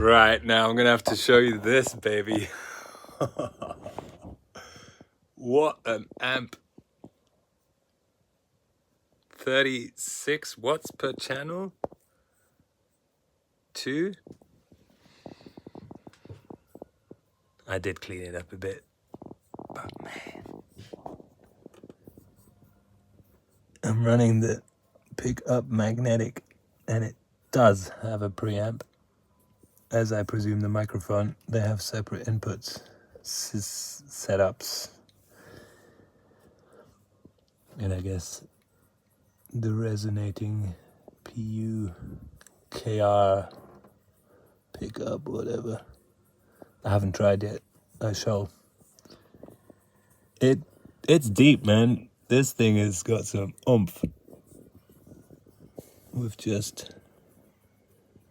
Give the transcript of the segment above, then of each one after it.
Right, now I'm gonna have to show you this, baby. What an amp. 36 watts per channel. 2. I did clean it up a bit, but man. I'm running the pickup magnetic, and it does have a preamp. As I presume the microphone, they have separate inputs, setups. And I guess the resonating PU, KR, pickup, whatever. I haven't tried yet. I shall. It's deep, man. This thing has got some oomph. With just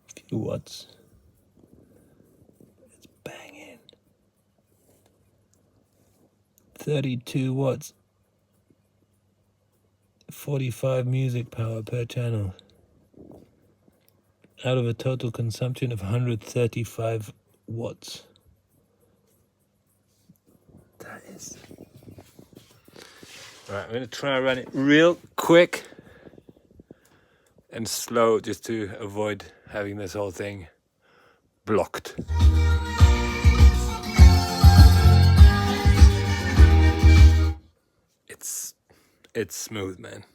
a few watts. It's banging. 32 watts. 45 music power per channel. Out of a total consumption of 135 watts. That is... Right, I'm going to try and run it real quick and slow just to avoid having this whole thing blocked. It's smooth, man.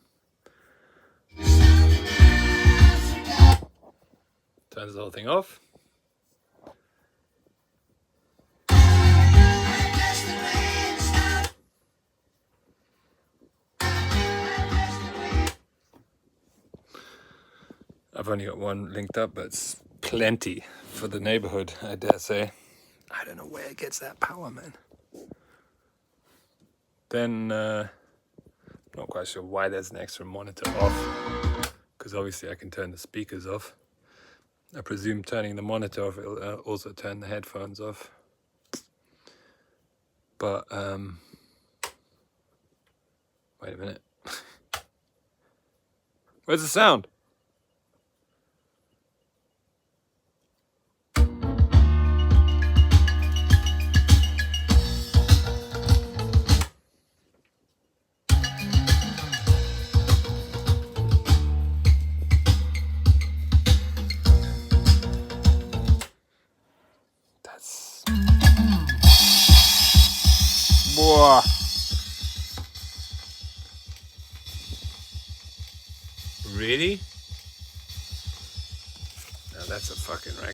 Turns the whole thing off. I've only got one linked up, but it's plenty for the neighborhood, I dare say. I don't know where it gets that power, man. Then, not quite sure why there's an extra monitor off, because obviously I can turn the speakers off. I presume turning the monitor off will also turn the headphones off. But, wait a minute. Where's the sound? That's... Whoa. Really? Now that's a fucking record.